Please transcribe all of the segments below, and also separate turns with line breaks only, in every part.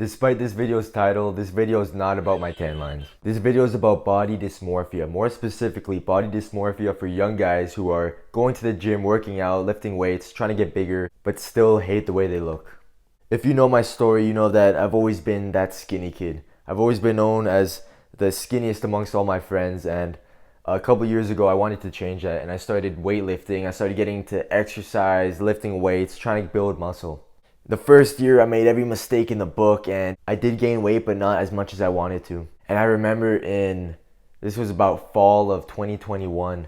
Despite this video's title, this video is not about my tan lines. This video is about body dysmorphia, more specifically body dysmorphia for young guys who are going to the gym, working out, lifting weights, trying to get bigger, but still hate the way they look. If you know my story, you know that I've always been that skinny kid. I've always been known as the skinniest amongst all my friends, and a couple years ago I wanted to change that, and I started weightlifting. I started getting into exercise, lifting weights, trying to build muscle. The first year I made every mistake in the book, and I did gain weight, but not as much as I wanted to. And I remember this was about fall of 2021,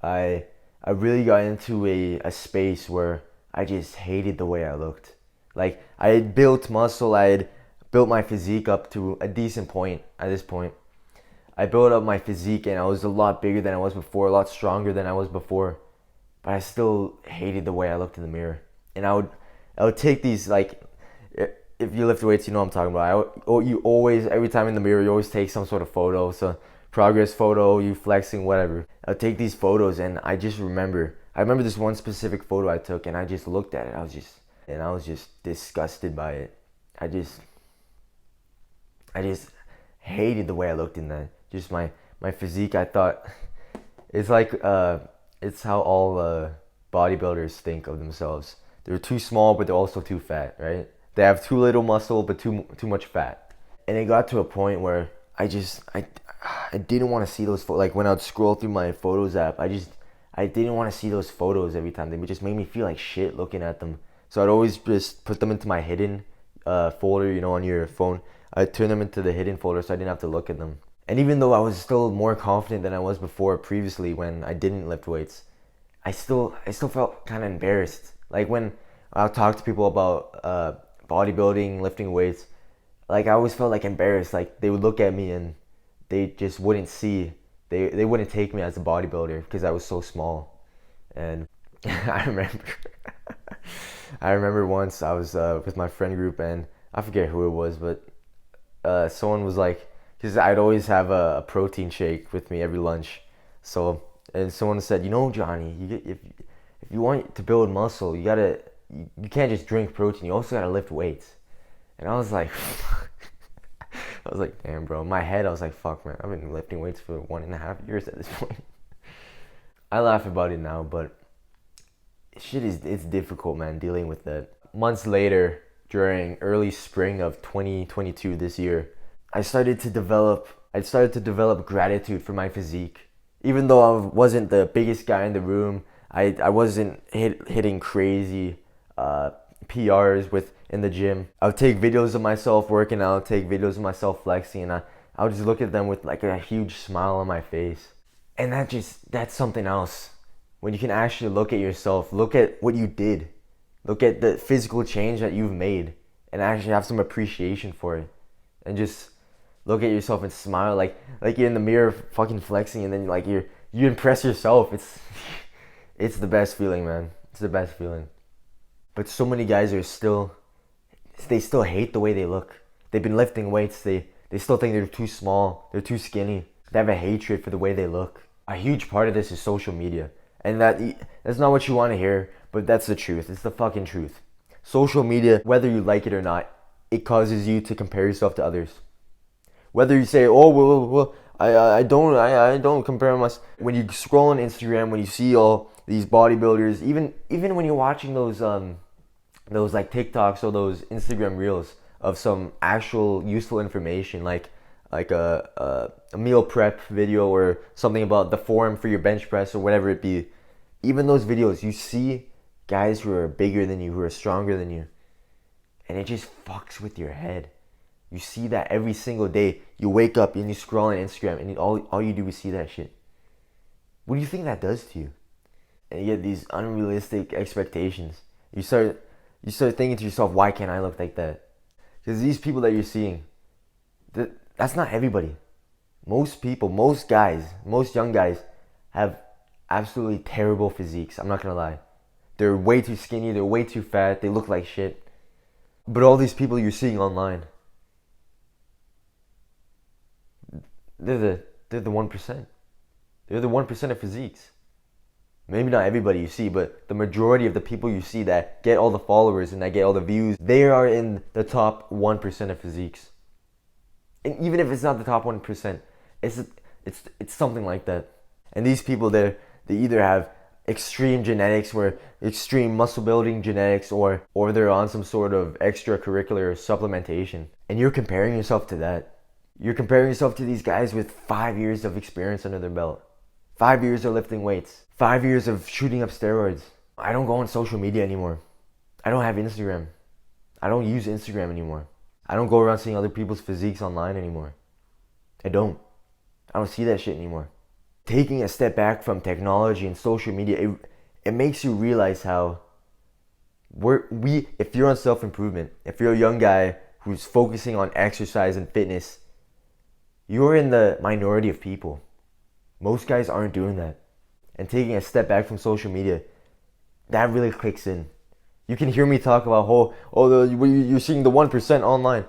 I really got into a space where I just hated the way I looked. Like, I had built muscle, I had built my physique up to a decent point at this point. I built up my physique and I was a lot bigger than I was before, a lot stronger than I was before. But I still hated the way I looked in the mirror. And I would take these, like, if you lift weights, you know what I'm talking about. You always, every time in the mirror, you always take some sort of photo, so progress photo, you flexing, whatever. I would take these photos and I remember this one specific photo I took and I just looked at it. I was just disgusted by it. I just hated the way I looked in that. Just my physique, I thought, it's like, it's how all bodybuilders think of themselves. They're too small, but they're also too fat, right? They have too little muscle, but too much fat. And it got to a point where I didn't want to see those photos. Like, when I would scroll through my photos app, I didn't want to see those photos every time. They just made me feel like shit looking at them. So I'd always just put them into my hidden folder, you know, on your phone. I'd turn them into the hidden folder so I didn't have to look at them. And even though I was still more confident than I was before previously when I didn't lift weights, I still felt kind of embarrassed. Like, when I'll talk to people about bodybuilding, lifting weights, like, I always felt like embarrassed. Like, they would look at me and they just wouldn't see. They wouldn't take me as a bodybuilder because I was so small. And I remember I remember once I was with my friend group, and I forget who it was, but someone was like, because I'd always have a protein shake with me every lunch. So, and someone said, you know, Johnny, if you want to build muscle, you can't just drink protein. You also gotta lift weights. And I was like, damn, bro. In my head, I was like, fuck, man. I've been lifting weights for 1.5 years at this point. I laugh about it now, but it's difficult, man, dealing with that. Months later, during early spring of 2022 this year, I started to develop gratitude for my physique. Even though I wasn't the biggest guy in the room, I wasn't hitting crazy PRs in the gym. I would take videos of myself working out, take videos of myself flexing, and I would just look at them with like a huge smile on my face. And that's something else. When you can actually look at yourself, look at what you did, look at the physical change that you've made, and actually have some appreciation for it, and just look at yourself and smile, like you're in the mirror fucking flexing, and then like you impress yourself. It's the best feeling, man. It's the best feeling. But so many guys they still hate the way they look. They've been lifting weights, they still think they're too small, they're too skinny. They have a hatred for the way they look. A huge part of this is social media. And that's not what you want to hear, but that's the truth. It's the fucking truth. Social media, whether you like it or not, it causes you to compare yourself to others. Whether you say, oh, well, I don't compare myself. When you scroll on Instagram, when you see all these bodybuilders, even when you're watching those like TikToks or those Instagram reels of some actual useful information, like a meal prep video or something about the form for your bench press or whatever it be, even those videos, you see guys who are bigger than you, who are stronger than you, and it just fucks with your head. You see that every single day. You wake up and you scroll on Instagram and all you do is see that shit. What do you think that does to you? And you get these unrealistic expectations. You start thinking to yourself, why can't I look like that? Because these people that you're seeing, that's not everybody. Most people, most guys, most young guys have absolutely terrible physiques. I'm not gonna lie. They're way too skinny, they're way too fat, they look like shit. But all these people you're seeing online, they're the 1%. They're the 1% of physiques. Maybe not everybody you see, but the majority of the people you see that get all the followers and that get all the views, they are in the top 1% of physiques. And even if it's not the top 1%, it's something like that. And these people, they either have extreme genetics, where extreme muscle building genetics, or they're on some sort of extracurricular supplementation. And you're comparing yourself to that. You're comparing yourself to these guys with 5 years of experience under their belt. 5 years of lifting weights. 5 years of shooting up steroids. I don't go on social media anymore. I don't have Instagram. I don't use Instagram anymore. I don't go around seeing other people's physiques online anymore. I don't see that shit anymore. Taking a step back from technology and social media, it makes you realize how if you're on self-improvement, if you're a young guy who's focusing on exercise and fitness, you're in the minority of people. Most guys aren't doing that. And taking a step back from social media, that really clicks in. You can hear me talk about you're seeing the 1% online,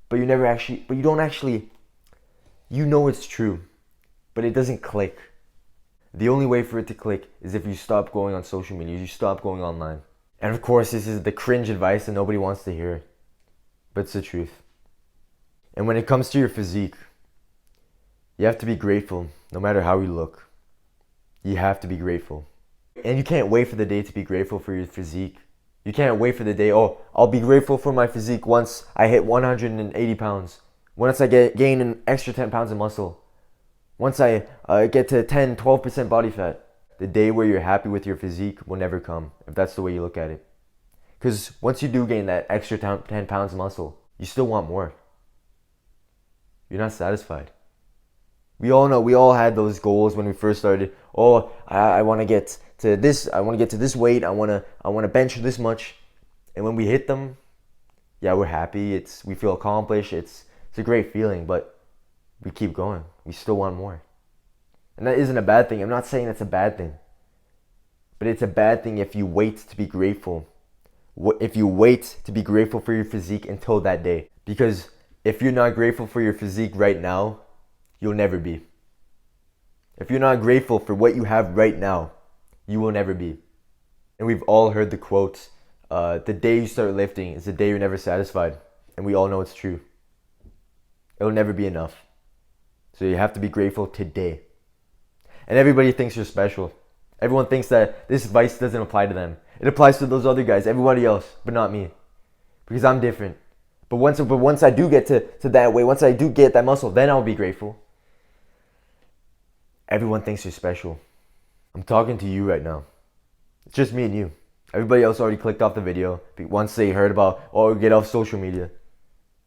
but you don't actually, you know it's true, but it doesn't click. The only way for it to click is if you stop going on social media, you stop going online. And of course, this is the cringe advice that nobody wants to hear, but it's the truth. And when it comes to your physique, you have to be grateful no matter how you look. You have to be grateful. And you can't wait for the day to be grateful for your physique. You can't wait for the day, I'll be grateful for my physique once I hit 180 pounds. Once I gain an extra 10 pounds of muscle. Once I get to 10, 12% body fat. The day where you're happy with your physique will never come, if that's the way you look at it. Because once you do gain that extra 10 pounds of muscle, you still want more. You're not satisfied. We all know, we all had those goals when we first started. I want to get to this, I want to get to this weight, I want to bench this much. And when we hit them, yeah, we're happy, we feel accomplished, it's a great feeling, but we keep going. We still want more. And that isn't a bad thing. I'm not saying that's a bad thing. But it's a bad thing if you wait to be grateful. If you wait to be grateful for your physique until that day. Because if you're not grateful for your physique right now, you'll never be. If you're not grateful for what you have right now, you will never be. And we've all heard the quote, the day you start lifting is the day you're never satisfied. And we all know it's true. It'll never be enough. So you have to be grateful today. And everybody thinks you're special. Everyone thinks that this advice doesn't apply to them. It applies to those other guys, everybody else, but not me. Because I'm different. But once I do get to that way, once I do get that muscle, then I'll be grateful. Everyone thinks you're special. I'm talking to you right now. It's just me and you. Everybody else already clicked off the video once they heard about, get off social media.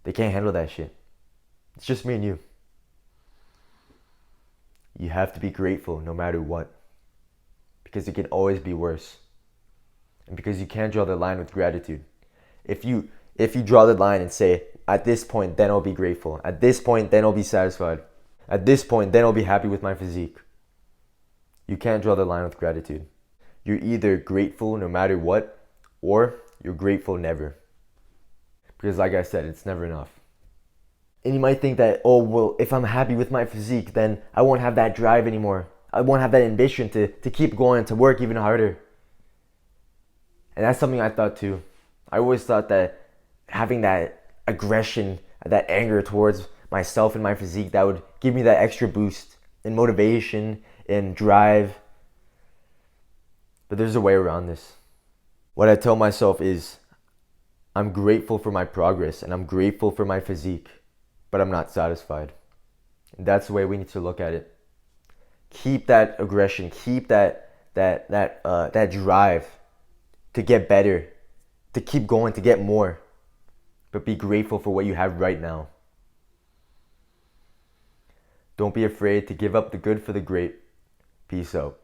They can't handle that shit. It's just me and you. You have to be grateful no matter what. Because it can always be worse. And because you can't draw the line with gratitude. If you draw the line and say, at this point, then I'll be grateful. At this point, then I'll be satisfied. At this point, then I'll be happy with my physique. You can't draw the line with gratitude. You're either grateful no matter what, or you're grateful never. Because like I said, it's never enough. And you might think that, if I'm happy with my physique, then I won't have that drive anymore. I won't have that ambition to keep going, to work even harder. And that's something I thought too. I always thought that having that aggression, that anger towards myself and my physique, that would give me that extra boost in motivation and drive. But there's a way around this. What I tell myself is, I'm grateful for my progress and I'm grateful for my physique, but I'm not satisfied. And that's the way we need to look at it. Keep that aggression, keep that drive to get better, to keep going, to get more. But be grateful for what you have right now. Don't be afraid to give up the good for the great. Peace out.